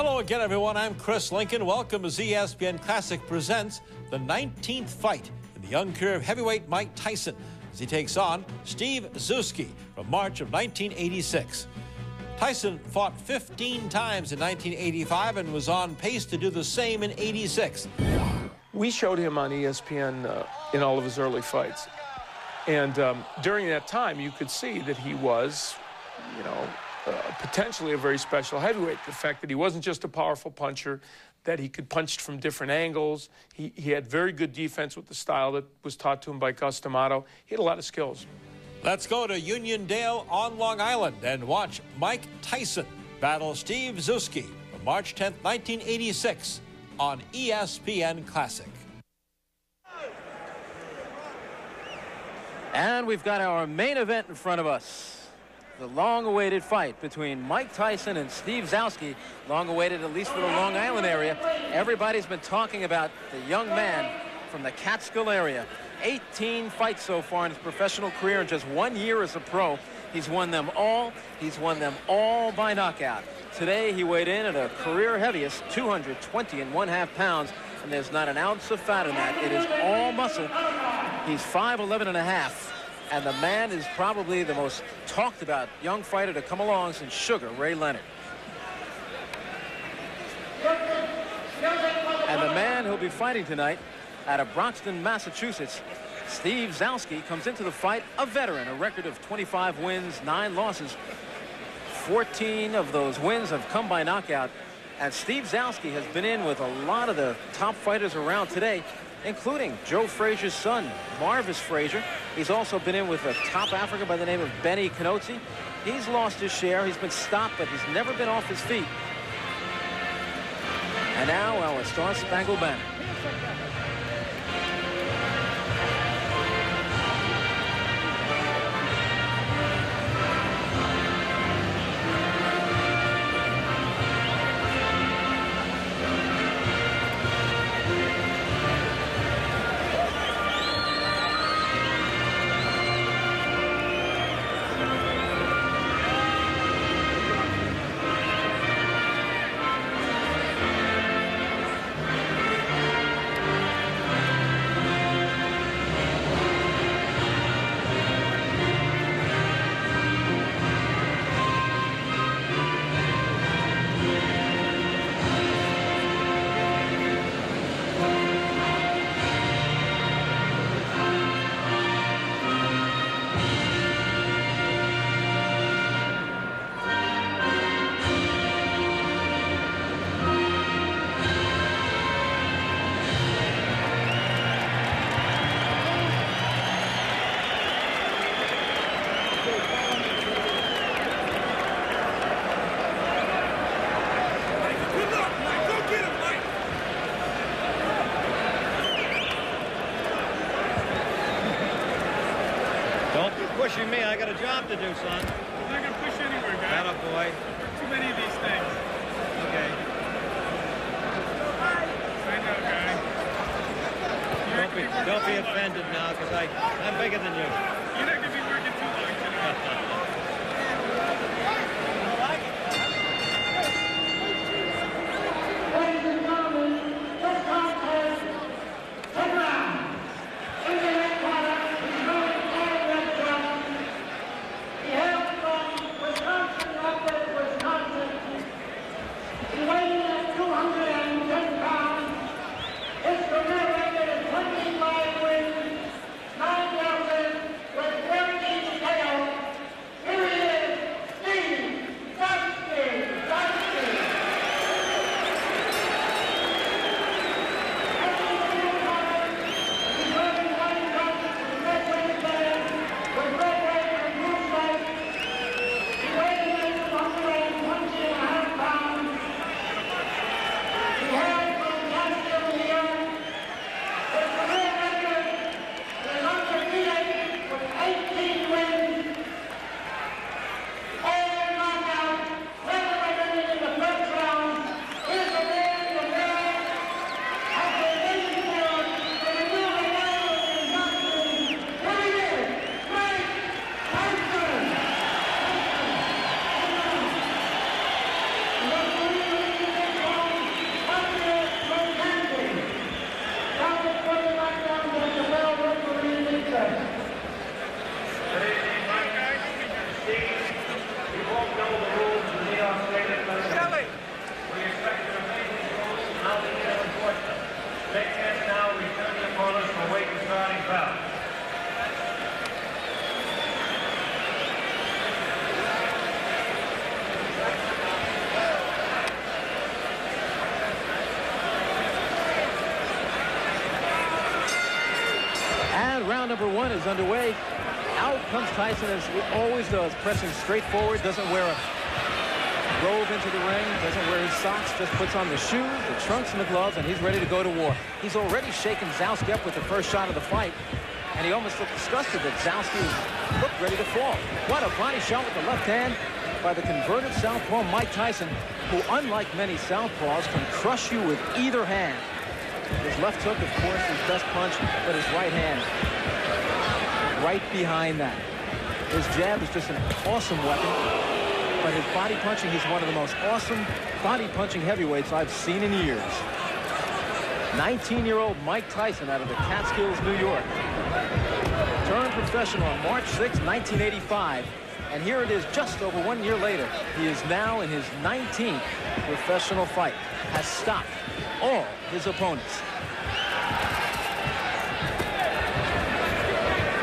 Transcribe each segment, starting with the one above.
Hello again, everyone. I'm Chris Lincoln. Welcome as ESPN Classic presents the 19th fight in the young career of heavyweight Mike Tyson as he takes on Steve Zouski from March of 1986. Tyson fought 15 times in 1985 and was on pace to do the same in '86. We showed him on ESPN in all of his early fights. And during that time, you could see that he was, potentially a very special heavyweight. The fact that he wasn't just a powerful puncher, that he could punch from different angles. He had very good defense with the style that was taught to him by Gus D'Amato. He had a lot of skills. Let's go to Uniondale on Long Island and watch Mike Tyson battle Steve Zouski from March 10th, 1986 on ESPN Classic. And we've got our main event in front of us. The long-awaited fight between Mike Tyson and Steve Zouski. Long-awaited, at least for the Long Island area. Everybody's been talking about the young man from the Catskill area. 18 fights so far in his professional career in just 1 year as a pro. He's won them all. He's won them all by knockout. Today he weighed in at a career heaviest, 220.5 pounds, and there's not an ounce of fat in that. It is all muscle. He's 5'11.5". And the man is probably the most talked about young fighter to come along since Sugar Ray Leonard. And the man who'll be fighting tonight out of Broxton, Massachusetts, Steve Zouski, comes into the fight a veteran, a record of 25 wins, 9 losses. 14 of those wins have come by knockout. And Steve Zouski has been in with a lot of the top fighters around today, including Joe Frazier's son, Marvis Frazier. He's also been in with a top African by the name of Benny Canozzi. He's lost his share. He's been stopped, but he's never been off his feet. And now our Star Spangled Banner. Pushing me, I got a job to do, son. I'm not gonna push you anywhere, guy. Atta boy. Too many of these things. Okay. I know, guy. Don't be offended now, because I'm bigger than you. You're not gonna be working too long tonight. And round number one is underway. Out comes Tyson, as he always does, pressing straight forward, doesn't wear a robe into the ring, doesn't wear his socks, just puts on the shoes, the trunks, and the gloves, and he's ready to go to war. He's already shaken Zalski up with the first shot of the fight, and he almost looked disgusted that Zalski looked ready to fall. What a body shot with the left hand by the converted southpaw Mike Tyson, who, unlike many southpaws, can crush you with either hand. His left hook, of course, his best punch, but his right hand right behind that. His jab is just an awesome weapon, but his body punching, he's one of the most awesome body punching heavyweights I've seen in years. 19-year-old Mike Tyson out of the Catskills, New York. Turned professional on March 6, 1985. And here it is just over 1 year later. He is now in his 19th professional fight. Has stopped all his opponents.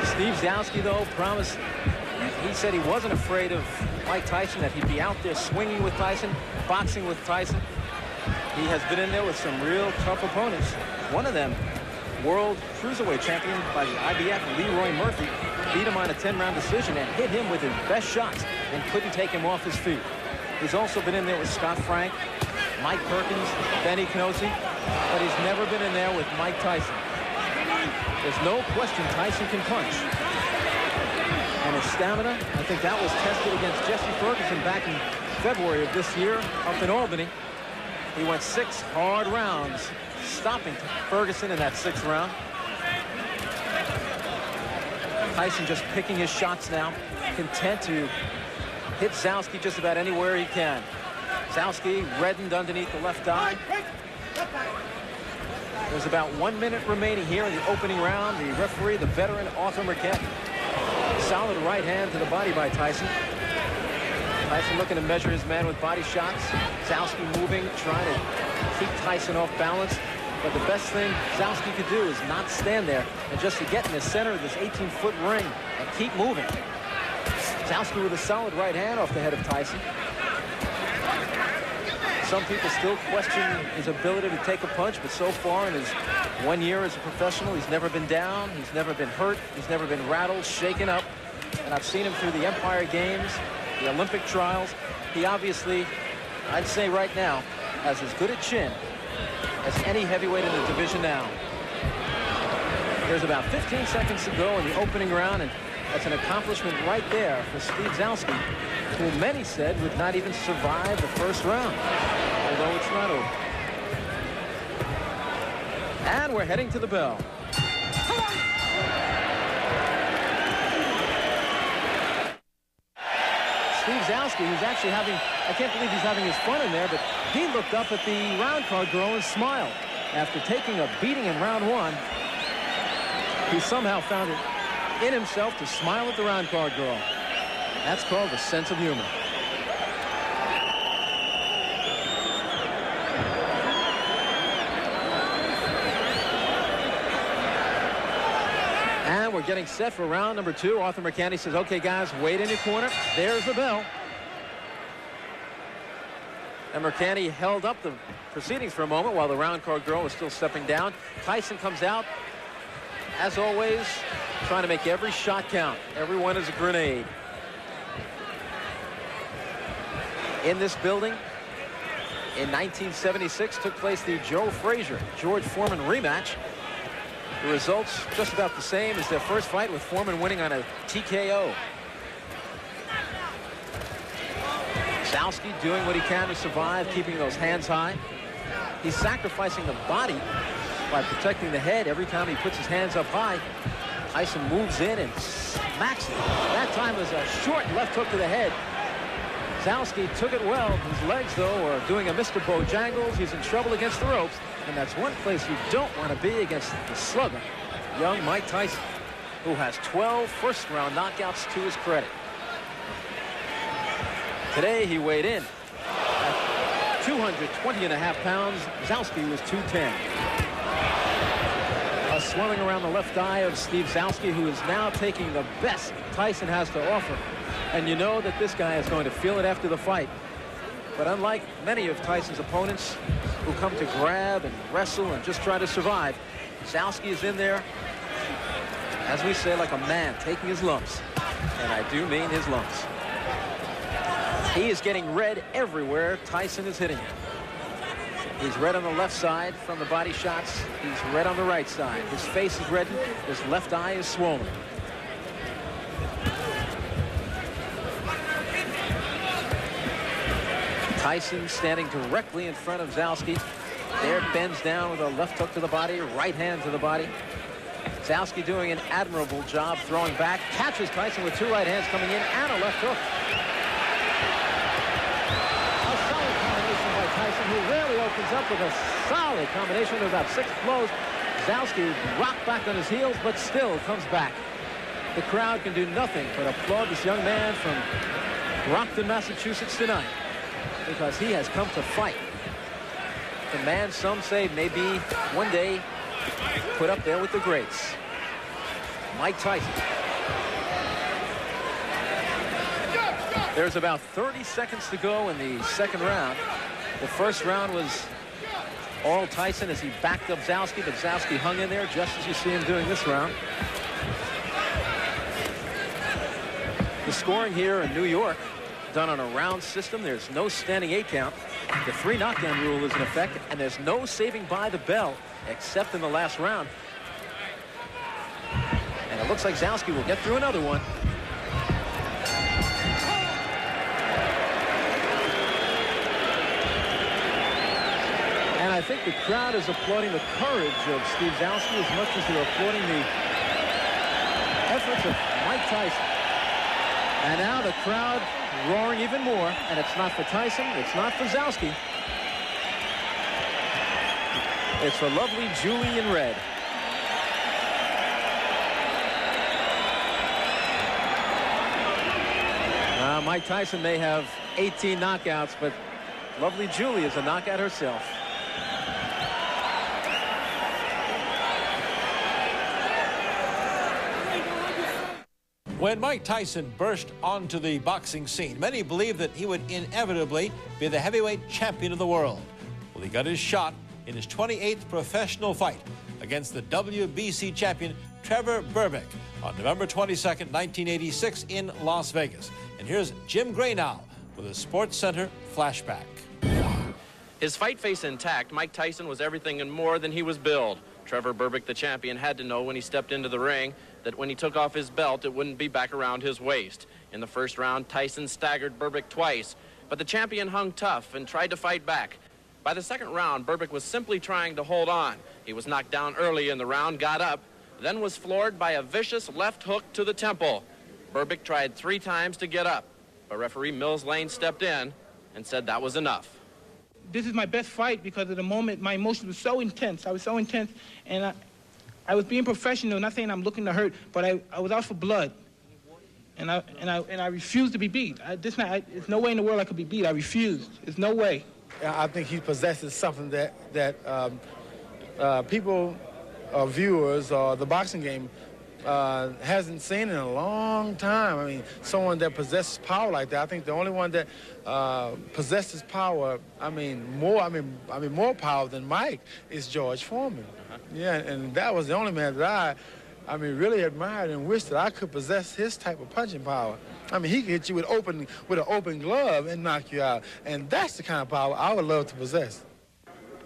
Steve Zalski, though, promised, he said he wasn't afraid of Mike Tyson, that he'd be out there swinging with Tyson, boxing with Tyson. He has been in there with some real tough opponents. One of them, world cruiserweight champion by the IBF, Leroy Murphy, beat him on a 10-round decision and hit him with his best shots and couldn't take him off his feet. He's also been in there with Scott Frank, Mike Perkins, Benny Knosey, but he's never been in there with Mike Tyson. There's no question Tyson can punch. And his stamina, I think that was tested against Jesse Ferguson back in February of this year up in Albany. He went 6 hard rounds, stopping Ferguson in that 6th round. Tyson just picking his shots now, content to hit Zalski just about anywhere he can. Zalski reddened underneath the left eye. There's about 1 minute remaining here in the opening round. The referee, the veteran Arthur Marquette. Solid right hand to the body by Tyson. Tyson looking to measure his man with body shots. Zalski moving, trying to keep Tyson off balance. But the best thing Zalski could do is not stand there and just to get in the center of this 18-foot ring and keep moving. Zalski with a solid right hand off the head of Tyson. Some people still question his ability to take a punch, but so far in his 1 year as a professional, he's never been down, he's never been hurt, he's never been rattled, shaken up. And I've seen him through the Empire Games, the Olympic trials. He obviously, I'd say right now, has as good a chin as any heavyweight in the division now. There's about 15 seconds to go in the opening round, and that's an accomplishment right there for Steve Zalski, who many said would not even survive the first round, although it's not over. And we're heading to the bell. Steve Zalski, who's actually having, I can't believe he's having his fun in there, but he looked up at the round card girl and smiled. After taking a beating in round 1, he somehow found it in himself to smile at the round card girl. That's called a sense of humor. And we're getting set for round number 2. Arthur McCanny says, okay, guys, wait in your corner. There's the bell. And McCanny held up the proceedings for a moment while the round card girl was still stepping down. Tyson comes out, as always, trying to make every shot count. Every one is a grenade. In this building, in 1976, took place the Joe Frazier, George Foreman rematch. The results just about the same as their first fight, with Foreman winning on a TKO. Zalski doing what he can to survive, keeping those hands high. He's sacrificing the body by protecting the head every time he puts his hands up high. Tyson moves in and smacks it. That time was a short left hook to the head. Zalski took it well. His legs, though, are doing a Mr. Bojangles. He's in trouble against the ropes, and that's one place you don't want to be against the slugger, young Mike Tyson, who has 12 first-round knockouts to his credit. Today, he weighed in at 220.5 pounds. Zalski was 210. A swelling around the left eye of Steve Zalski, who is now taking the best Tyson has to offer. And you know that this guy is going to feel it after the fight. But unlike many of Tyson's opponents who come to grab and wrestle and just try to survive, Zalski is in there, as we say, like a man taking his lumps. And I do mean his lumps. He is getting red everywhere Tyson is hitting him. He's red on the left side from the body shots. He's red on the right side. His face is reddened. His left eye is swollen. Tyson standing directly in front of Zalski. There, bends down with a left hook to the body, right hand to the body. Zalski doing an admirable job throwing back. Catches Tyson with 2 right hands coming in and a left hook. A solid combination by Tyson, who rarely opens up with a solid combination of about 6 blows. Zalski rocked back on his heels, but still comes back. The crowd can do nothing but applaud this young man from Brockton, Massachusetts tonight, because he has come to fight. The man some say may be one day put up there with the greats. Mike Tyson. There's about 30 seconds to go in the second round. The first round was all Tyson as he backed up Zalski, but Zalski hung in there just as you see him doing this round. The scoring here in New York, done on a round system. There's no standing 8 count. The 3 knockdown rule is in effect, and there's no saving by the bell except in the last round. And it looks like Zalski will get through another one. And I think the crowd is applauding the courage of Steve Zalski as much as they're applauding the efforts of Mike Tyson. And now the crowd roaring even more, and it's not for Tyson, it's not for Zalski. It's for lovely Julie in red. Mike Tyson may have 18 knockouts, but lovely Julie is a knockout herself. When Mike Tyson burst onto the boxing scene, many believed that he would inevitably be the heavyweight champion of the world. Well, he got his shot in his 28th professional fight against the WBC champion Trevor Berbick on November 22nd, 1986 in Las Vegas. And here's Jim Gray now with a Sports Center flashback. His fight face intact, Mike Tyson was everything and more than he was billed. Trevor Berbick, the champion, had to know when he stepped into the ring that when he took off his belt, it wouldn't be back around his waist. In the first round, Tyson staggered Berbick twice, but the champion hung tough and tried to fight back. By the second round, Berbick was simply trying to hold on. He was knocked down early in the round, got up, then was floored by a vicious left hook to the temple. Berbick tried 3 times to get up, but referee Mills Lane stepped in and said that was enough. This is my best fight because at the moment my emotions were so intense. I was so intense, and I was being professional, not saying I'm looking to hurt, but I was out for blood, and I refused to be beat. There's no way in the world I could be beat. I refused. There's no way. I think he possesses something that people, viewers, or the boxing game hasn't seen in a long time. I mean, someone that possesses power like that. I think the only one that possesses power, more power than Mike is George Foreman. Yeah, and that was the only man that I really admired and wished that I could possess his type of punching power. I mean, he could hit you with an open glove and knock you out, and that's the kind of power I would love to possess.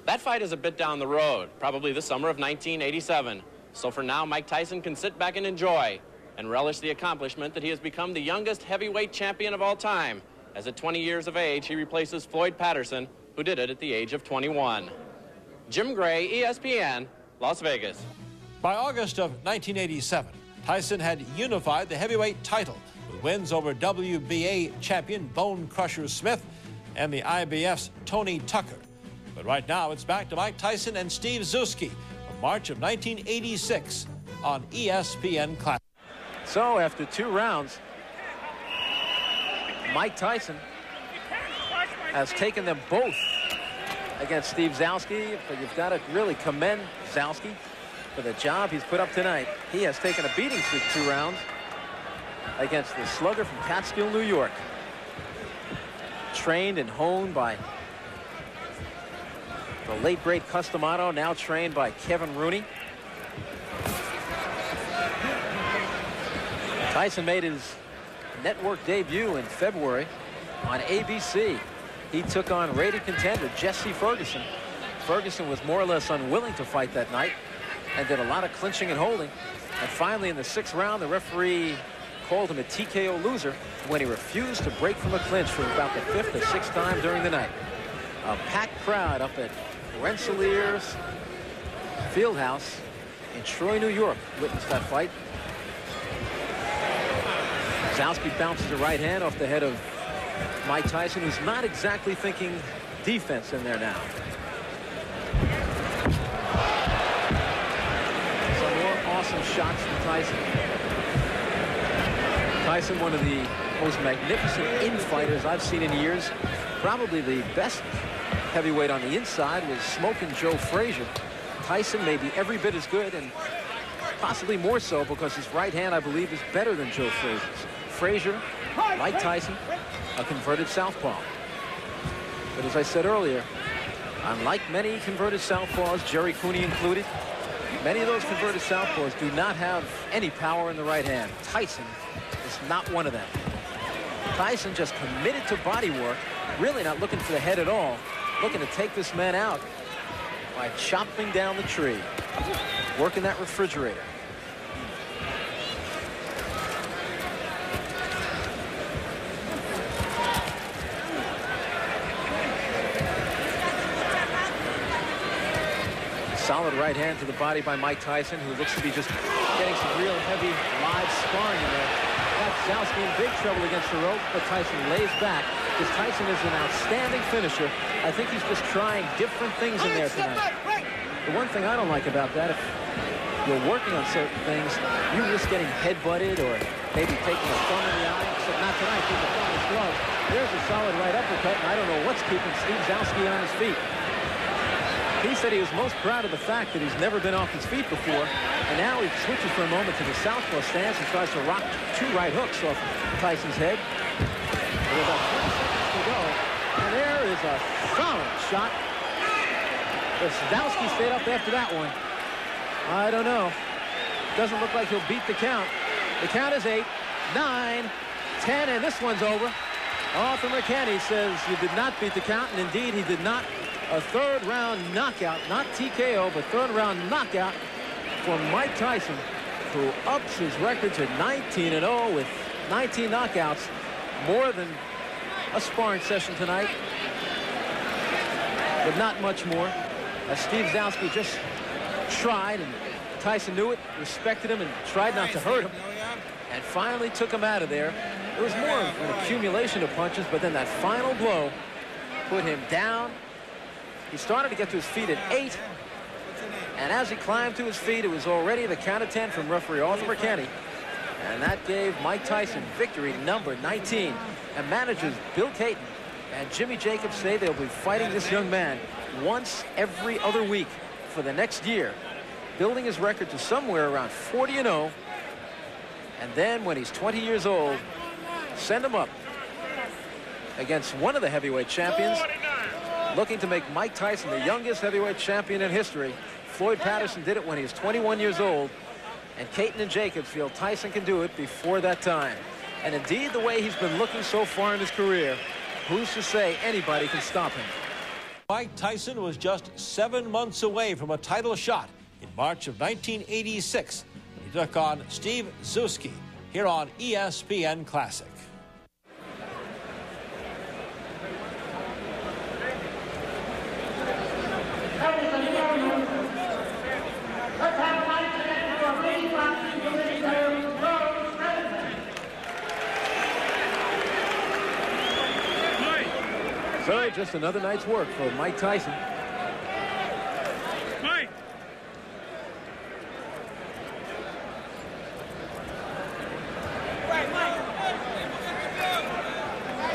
That fight is a bit down the road, probably the summer of 1987. So for now, Mike Tyson can sit back and enjoy and relish the accomplishment that he has become the youngest heavyweight champion of all time. As at 20 years of age, he replaces Floyd Patterson, who did it at the age of 21. Jim Gray, ESPN, Las Vegas. By August of 1987, Tyson had unified the heavyweight title with wins over WBA champion Bone Crusher Smith and the IBF's Tony Tucker. But right now, it's back to Mike Tyson and Steve Zalski from March of 1986 on ESPN Classic. So after 2 rounds, Mike Tyson has taken them both against Steve Zalski, but you've got to really commend Zalski. for the job he's put up tonight. He has taken a beating for 2 rounds against the slugger from Catskill, New York. Trained and honed by the late great Customato, now trained by Kevin Rooney. Tyson made his network debut in February on ABC. He took on rated contender Jesse Ferguson. Ferguson was more or less unwilling to fight that night and did a lot of clinching and holding. And finally, in the 6th round, the referee called him a TKO loser when he refused to break from a clinch for about the 5th or 6th time during the night. A packed crowd up at Rensselaer's Fieldhouse in Troy, New York, witnessed that fight. Zalski bounces a right hand off the head of Mike Tyson, who's not exactly thinking defense in there now. Some more awesome shots from Tyson. Tyson, one of the most magnificent infighters I've seen in years. Probably the best heavyweight on the inside was Smoking Joe Frazier. Tyson may be every bit as good, and possibly more so because his right hand, I believe, is better than Joe Frazier's. Frazier, like Tyson, a converted southpaw. But as I said earlier, unlike many converted southpaws, Jerry Cooney included, many of those converted southpaws do not have any power in the right hand. Tyson is not one of them. Tyson just committed to body work, really not looking for the head at all, looking to take this man out by chopping down the tree, working that refrigerator. Solid right hand to the body by Mike Tyson, who looks to be just getting some real heavy live sparring in there. Got Zalski in big trouble against the rope, but Tyson lays back because Tyson is an outstanding finisher. I think he's just trying different things in there tonight. The one thing I don't like about that, if you're working on certain things, you risk getting head-butted or maybe taking a thumb in the eye, except not tonight, take a thumb in his glove. There's a solid right uppercut, and I don't know what's keeping Steve Zalski on his feet. He said he was most proud of the fact that he's never been off his feet before, and now he switches for a moment to the southpaw stance and tries to rock 2 right hooks off Tyson's head. With about 20 seconds to go, and there is a solid shot. If Zalski stayed up after that one, I don't know. Doesn't look like he'll beat the count. The count is 8, 9, 10, and this one's over. Arthur McKenney says you did not beat the count, and indeed he did not. A 3rd round knockout, not TKO, but 3rd round knockout for Mike Tyson, who ups his record to 19-0 with 19 knockouts, more than a sparring session tonight, but not much more. As Steve Zalski just tried, and Tyson knew it, respected him, and tried not to hurt him, and finally took him out of there. It was more of an accumulation of punches, but then that final blow put him down. He started to get to his feet at 8, and as he climbed to his feet, it was already the count of 10 from referee Arthur McKenney, and that gave Mike Tyson victory number 19. And managers Bill Caton and Jimmy Jacobs say they'll be fighting this young man once every other week for the next year, building his record to somewhere around 40-0, and then when he's 20 years old, send him up against one of the heavyweight champions, looking to make Mike Tyson the youngest heavyweight champion in history. Floyd Patterson did it when he was 21 years old, and Caton and Jacobs feel Tyson can do it before that time. And indeed, the way he's been looking so far in his career, who's to say anybody can stop him? Mike Tyson was just 7 months away from a title shot in March of 1986 when he took on Steve Zalski here on ESPN Classic. So just another night's work for Mike Tyson. Mike!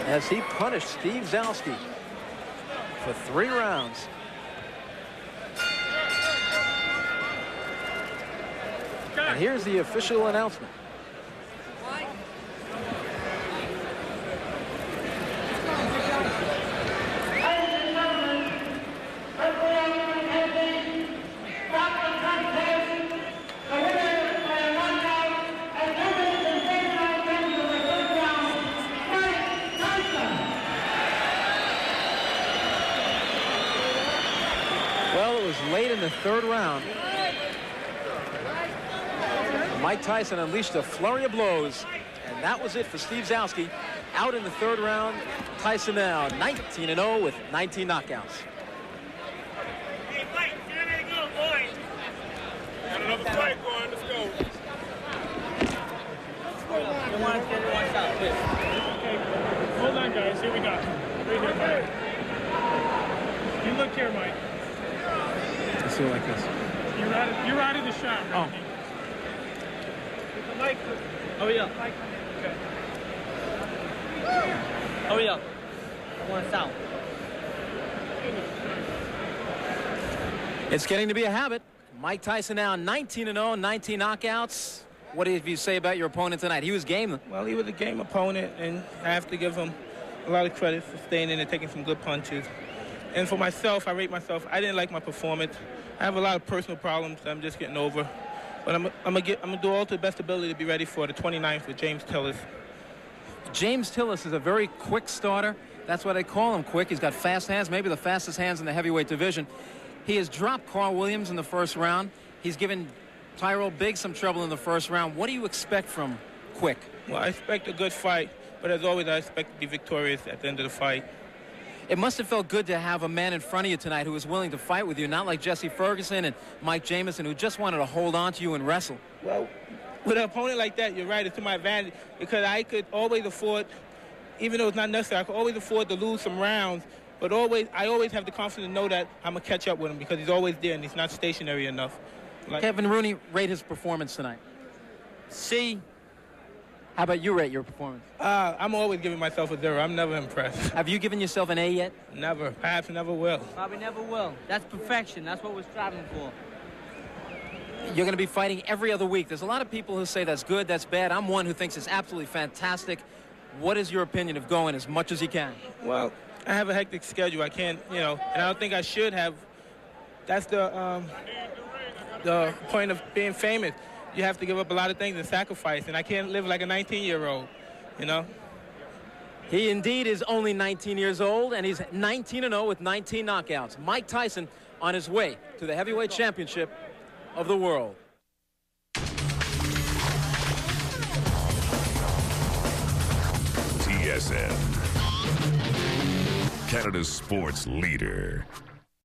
As he punished Steve Zalski for 3 rounds. And here's the official announcement. Well, it was late in the third round. Mike Tyson unleashed a flurry of blows, and that was it for Steve Zalski. Out in the third round, Tyson now 19-0 with 19 knockouts. Hey, Mike, you're ready to go, boys. Got another fight going. Let's go. Okay, hold on, guys. Here we go. Right here, Mike. You look here, Mike. Let's do it like this. You're out of the shot, right? Oh. Mike. Oh, yeah. Mike. Okay. Oh, yeah. I want south. It's getting to be a habit. Mike Tyson now 19-0, 19 knockouts. What did you say about your opponent tonight? He was game. Well, he was a game opponent, and I have to give him a lot of credit for staying in and taking some good punches. And for myself, I rate myself. I didn't like my performance. I have a lot of personal problems that I'm just getting over. But I'm gonna do all to the best ability to be ready for the 29th with James Tillis. James Tillis is a very quick starter. That's why they call him quick. He's got fast hands, maybe the fastest hands in the heavyweight division. He has dropped Carl Williams in the first round. He's given Tyrell Biggs some trouble in the first round. What do you expect from Quick? Well, I expect a good fight, but as always, I expect to be victorious at the end of the fight. It must have felt good to have a man in front of you tonight who was willing to fight with you, not like Jesse Ferguson and Mike Jamison, who just wanted to hold on to you and wrestle. Well, with an opponent like that, you're right, it's to my advantage, because I could always afford, even though it's not necessary, I could always afford to lose some rounds, but I always have the confidence to know that I'm going to catch up with him, because he's always there and he's not stationary enough. Kevin Rooney, rate his performance tonight. C. How about you rate your performance? I'm always giving myself a 0. I'm never impressed. Have you given yourself an A yet? Never. Perhaps never will. Probably never will. That's perfection. That's what we're striving for. You're going to be fighting every other week. There's a lot of people who say that's good, that's bad. I'm one who thinks it's absolutely fantastic. What is your opinion of going as much as you can? Well, I have a hectic schedule. I can't, and I don't think I should have. That's the point of being famous. You have to give up a lot of things and sacrifice, and I can't live like a 19-year-old, He indeed is only 19 years old, and he's 19-0 with 19 knockouts. Mike Tyson on his way to the heavyweight championship of the world. TSN, Canada's sports leader.